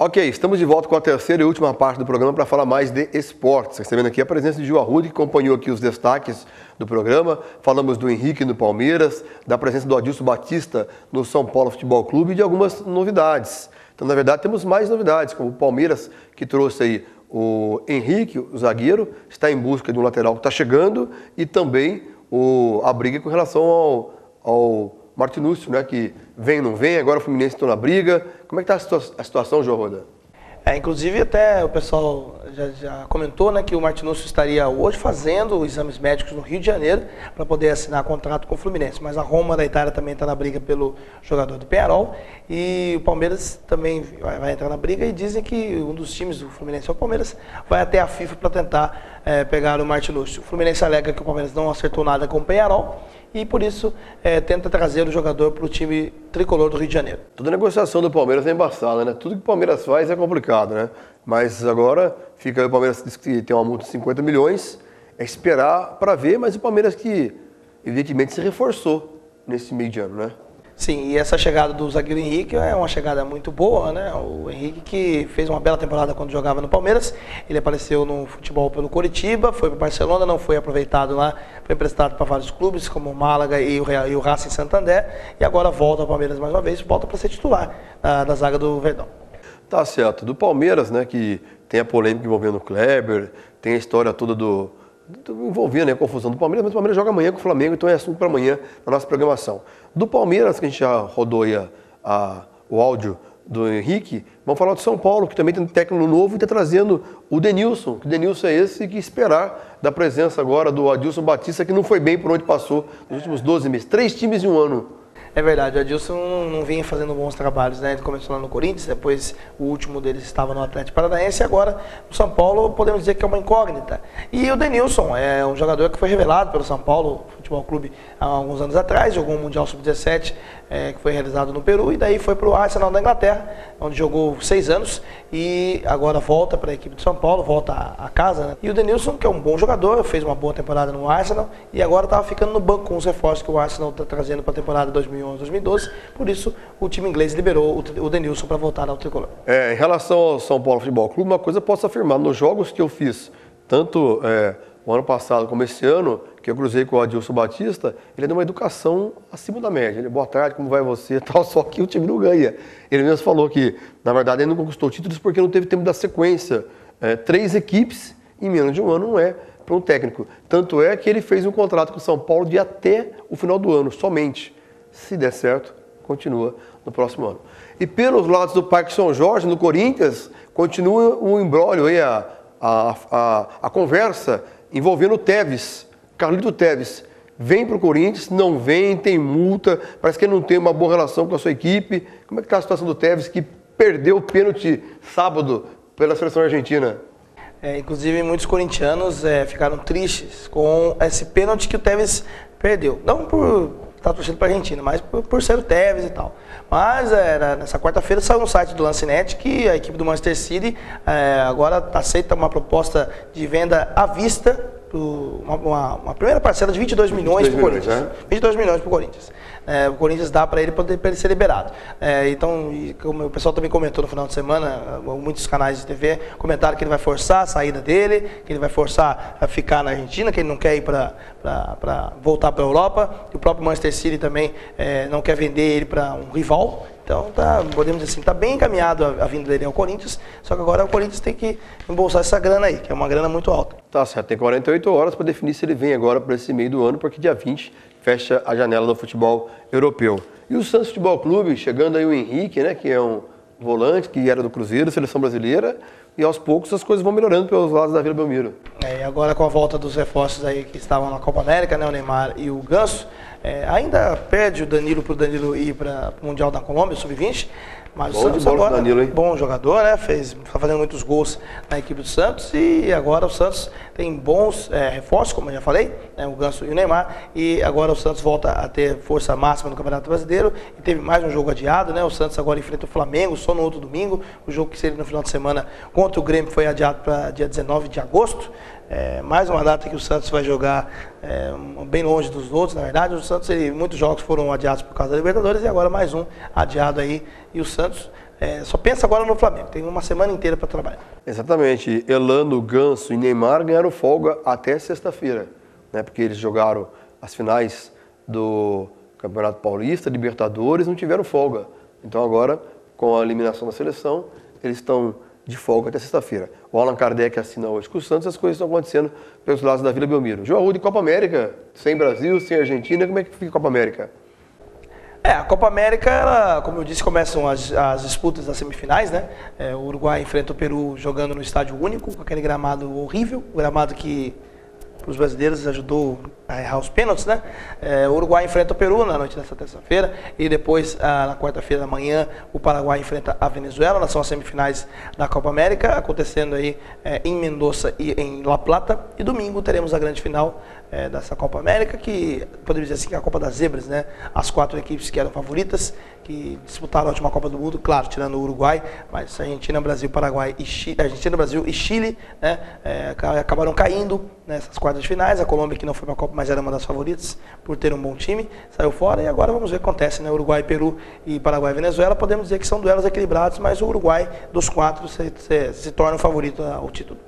Ok, estamos de volta com a terceira e última parte do programa para falar mais de esportes. Recebendo aqui a presença de Gil Arruda, que acompanhou aqui os destaques do programa. Falamos do Henrique no Palmeiras, da presença do Adilson Batista no São Paulo Futebol Clube e de algumas novidades. Então, na verdade, temos mais novidades, como o Palmeiras, que trouxe aí o Henrique, o zagueiro, está em busca de um lateral que está chegando, e também a briga com relação ao Martinúcio, né, que vem ou não vem, agora o Fluminense está na briga. Como é que está a situação, João Roda? Inclusive até o pessoal já comentou, né, que o Martinúcio estaria hoje fazendo exames médicos no Rio de Janeiro para poder assinar contrato com o Fluminense. Mas a Roma da Itália também está na briga pelo jogador do Peñarol, e o Palmeiras também vai entrar na briga, e dizem que um dos times do Fluminense, o Palmeiras, vai até a FIFA para tentar pegar o Martinúcio. O Fluminense alega que o Palmeiras não acertou nada com o Peñarol e por isso tenta trazer o jogador para o time tricolor do Rio de Janeiro. Toda negociação do Palmeiras é embaçada, né? Tudo que o Palmeiras faz é complicado, né? Mas agora fica aí, o Palmeiras diz que tem uma multa de 50 milhões, é esperar para ver, mas o Palmeiras que evidentemente se reforçou nesse meio de ano, né? Sim, e essa chegada do zagueiro Henrique é uma chegada muito boa, né? O Henrique, que fez uma bela temporada quando jogava no Palmeiras, ele apareceu no futebol pelo Coritiba, foi para o Barcelona, não foi aproveitado lá, foi emprestado para vários clubes, como o Málaga e o Racing Santander, e agora volta ao Palmeiras mais uma vez, volta para ser titular da zaga do Verdão. Tá certo. Do Palmeiras, né, que tem a polêmica envolvendo o Kleber, tem a história toda envolvendo, né, a confusão do Palmeiras, mas o Palmeiras joga amanhã com o Flamengo, então é assunto para amanhã na nossa programação. Do Palmeiras, que a gente já rodou aí o áudio do Henrique, vamos falar do São Paulo, que também tem um técnico novo e está trazendo o Denilson, que o Denilson é esse que esperar da presença agora do Adilson Batista, que não foi bem por onde passou nos últimos 12 meses. 3 times em um ano. É verdade, o Adilson não vinha fazendo bons trabalhos, né? Ele começou lá no Corinthians, depois o último deles estava no Atlético Paranaense, e agora no São Paulo podemos dizer que é uma incógnita. E o Denilson é um jogador que foi revelado pelo São Paulo Futebol Clube há alguns anos atrás, jogou um Mundial Sub-17 que foi realizado no Peru, e daí foi para o Arsenal da Inglaterra, onde jogou 6 anos, e agora volta para a equipe de São Paulo, volta à casa, né? E o Denilson, que é um bom jogador, fez uma boa temporada no Arsenal, e agora estava ficando no banco com os reforços que o Arsenal está trazendo para a temporada 2011-2012, por isso o time inglês liberou o Denilson para voltar ao tricolor. Em relação ao São Paulo Futebol Clube, uma coisa eu posso afirmar, nos jogos que eu fiz, tanto o ano passado como esse ano, que eu cruzei com o Adilson Batista, ele deu uma educação acima da média. Ele, boa tarde, como vai você? Tal, só que o time não ganha. Ele mesmo falou que, na verdade, ele não conquistou títulos porque não teve tempo da sequência. 3 equipes em menos de um ano não é para um técnico. Tanto é que ele fez um contrato com o São Paulo de até o final do ano, somente. Se der certo, continua no próximo ano. E pelos lados do Parque São Jorge, no Corinthians, continua o imbróglio aí, a conversa envolvendo o Tevez, Carlito Tevez. Vem para o Corinthians, não vem, tem multa, parece que ele não tem uma boa relação com a sua equipe. Como é que está a situação do Tevez, que perdeu o pênalti sábado pela seleção argentina? Inclusive, muitos corintianos ficaram tristes com esse pênalti que o Tevez perdeu. Não por estar torcendo para a Argentina, mas por ser o Tevez e tal. Mas nessa quarta-feira saiu no site do Lancinete que a equipe do Manchester City agora aceita uma proposta de venda à vista, uma primeira parcela de 22 milhões para o Corinthians. 22 milhões para o Corinthians. O Corinthians dá para ele ser liberado. Então, como o pessoal também comentou no final de semana, muitos canais de TV comentaram que ele vai forçar a saída dele, que ele vai forçar a ficar na Argentina, que ele não quer ir para voltar para a Europa. E o próprio Manchester City também não quer vender ele para um rival. Então, podemos dizer assim, está bem encaminhado a vinda dele ao Corinthians, só que agora o Corinthians tem que embolsar essa grana aí, que é uma grana muito alta. Tá certo, tem 48 horas para definir se ele vem agora para esse meio do ano, porque dia 20 fecha a janela do futebol europeu. E o Santos Futebol Clube, chegando aí o Henrique, né, que é um volante, que era do Cruzeiro, seleção brasileira, e aos poucos as coisas vão melhorando pelos lados da Vila Belmiro. E agora com a volta dos reforços aí que estavam na Copa América, né, o Neymar e o Ganso, ainda pede o Danilo para o Danilo ir para o Mundial da Colômbia, Sub-20, mas o Santos agora, Danilo, bom jogador, né, está fazendo muitos gols na equipe do Santos, e agora o Santos tem bons reforços, como eu já falei, né, o Ganso e o Neymar, e agora o Santos volta a ter força máxima no Campeonato Brasileiro, e teve mais um jogo adiado, né, o Santos agora enfrenta o Flamengo só no outro domingo, o jogo que seria no final de semana contra o Grêmio foi adiado para dia 19 de agosto, mais uma data que o Santos vai jogar bem longe dos outros, na verdade. O Santos, muitos jogos foram adiados por causa da Libertadores, e agora mais um adiado aí. E o Santos só pensa agora no Flamengo, tem uma semana inteira para trabalhar. Exatamente. Elano, Ganso e Neymar ganharam folga até sexta-feira, né? Porque eles jogaram as finais do Campeonato Paulista, Libertadores, não tiveram folga. Então agora, com a eliminação da seleção, eles estão de folga até sexta-feira. O Allan Kardec assina hoje com o Santos, as coisas estão acontecendo pelos lados da Vila Belmiro. João Arruda, Copa América, sem Brasil, sem Argentina, como é que fica a Copa América? A Copa América, ela, como eu disse, começam as disputas das semifinais, né? O Uruguai enfrenta o Peru jogando no estádio único, com aquele gramado horrível, o gramado que para os brasileiros ajudou a errar os pênaltis, né? O Uruguai enfrenta o Peru na noite dessa terça-feira e depois, na quarta-feira da manhã, o Paraguai enfrenta a Venezuela. São as semifinais da Copa América, acontecendo aí em Mendoza e em La Plata. E domingo teremos a grande final dessa Copa América, que podemos dizer assim que é a Copa das Zebras, né? As 4 equipes que eram favoritas, que disputaram a última Copa do Mundo, claro, tirando o Uruguai, mas Argentina, Brasil, Paraguai e Chile, Argentina, Brasil e Chile, né? Acabaram caindo nessas quartas de finais. A Colômbia, que não foi para a Copa, mas era uma das favoritas por ter um bom time, saiu fora. E agora vamos ver o que acontece, né? Uruguai, Peru e Paraguai e Venezuela. Podemos dizer que são duelos equilibrados, mas o Uruguai, dos 4, se torna o favorito ao título.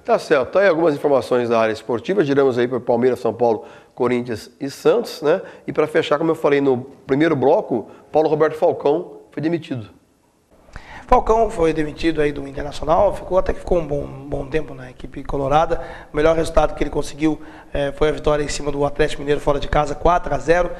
Tá certo, tá aí algumas informações da área esportiva, giramos aí para Palmeiras, São Paulo, Corinthians e Santos, né? E para fechar, como eu falei no primeiro bloco, Paulo Roberto Falcão foi demitido. Falcão foi demitido aí do Internacional, ficou um bom tempo na equipe colorada. O melhor resultado que ele conseguiu foi a vitória em cima do Atlético Mineiro fora de casa, 4-0,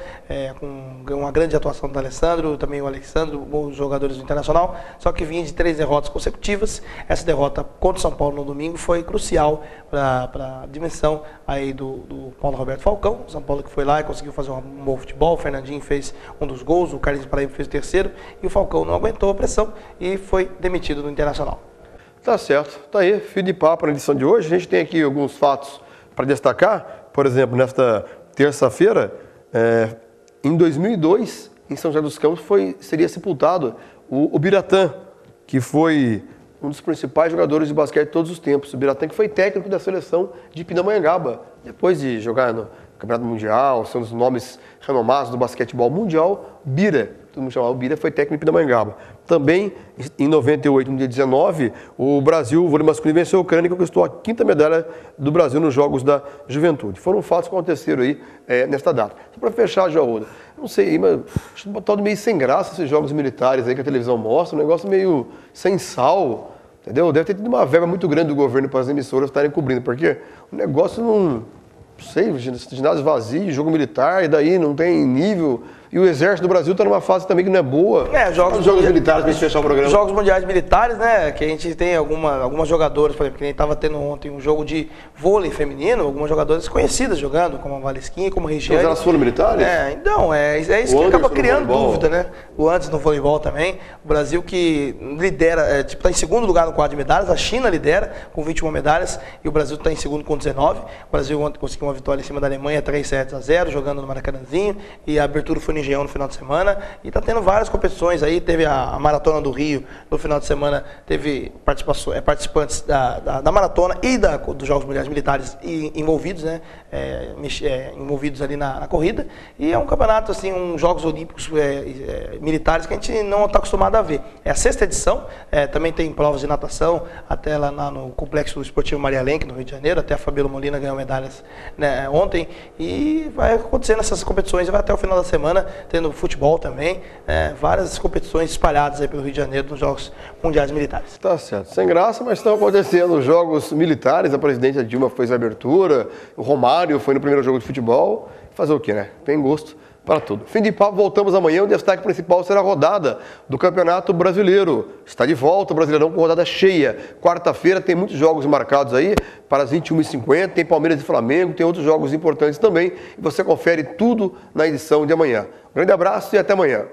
com uma grande atuação do Alessandro, também o Alexandre, bons jogadores do Internacional, só que vinha de 3 derrotas consecutivas. Essa derrota contra o São Paulo no domingo foi crucial para a dimensão aí do Paulo Roberto Falcão. O São Paulo que foi lá e conseguiu fazer um bom futebol, o Fernandinho fez um dos gols, o Carlinhos Paraíba fez o terceiro, e o Falcão não aguentou a pressão e foi demitido do Internacional. Tá certo. Tá aí, fio de papo na edição de hoje. A gente tem aqui alguns fatos para destacar. Por exemplo, nesta terça-feira, em 2002, em São José dos Campos, seria sepultado o Biratã, que foi um dos principais jogadores de basquete de todos os tempos. O Biratã, que foi técnico da seleção de Pindamonhangaba, depois de jogar no Campeonato Mundial, são os nomes renomados do basquetebol mundial. Bira, todo mundo chamava o Bira, foi técnico de Pindamonhangaba. Também, em 98, no dia 19, o Brasil, o vôlei masculino, venceu a Ucrânia e conquistou a 5ª medalha do Brasil nos Jogos da Juventude. Foram fatos que aconteceram aí nesta data. Só para fechar, João Arruda, não sei, mas acho todo meio sem graça esses jogos militares aí que a televisão mostra, um negócio meio sem sal, entendeu? Deve ter tido uma verba muito grande do governo para as emissoras estarem cobrindo, porque o negócio não sei, ginásio vazio, jogo militar, e daí não tem nível. E o Exército do Brasil está numa fase também que não é boa. Jogos militares para a gente fechar o programa. Jogos mundiais militares, né? Que a gente tem algumas jogadoras, por exemplo, que nem estava tendo ontem um jogo de vôlei feminino, algumas jogadoras conhecidas jogando, como a Valesquinha, como a Regiane. Mas elas foram militares? Então, é isso que acaba criando dúvida, né? O Anderson no voleibol também. O Brasil que lidera, está em segundo lugar no quadro de medalhas, a China lidera com 21 medalhas e o Brasil está em segundo com 19. O Brasil ontem conseguiu uma vitória em cima da Alemanha, 3-0, jogando no Maracanãzinho, e a abertura foi no Engenhão no final de semana, e está tendo várias competições aí. Teve a Maratona do Rio no final de semana, teve participantes da Maratona e dos Jogos Mundiais Militares envolvidos, né? Envolvidos ali na corrida, e é um campeonato, assim, Jogos Olímpicos militares que a gente não está acostumado a ver. É a 6ª edição, também tem provas de natação, até lá no Complexo Esportivo Maria Lenk, no Rio de Janeiro, até a Fabíola Molina ganhou medalhas, né, ontem, e vai acontecendo essas competições, vai até o final da semana, tendo futebol também, várias competições espalhadas aí pelo Rio de Janeiro nos Jogos Mundiais Militares. Tá certo, sem graça, mas estão acontecendo os Jogos Militares, a presidente Dilma fez a abertura, o Romário foi no primeiro jogo de futebol, fazer o quê, né? Tem gosto para tudo. Fim de papo, voltamos amanhã, o destaque principal será a rodada do Campeonato Brasileiro. Está de volta o Brasileirão com rodada cheia. Quarta-feira tem muitos jogos marcados aí, para as 21h50, tem Palmeiras e Flamengo, tem outros jogos importantes também, e você confere tudo na edição de amanhã. Um grande abraço e até amanhã.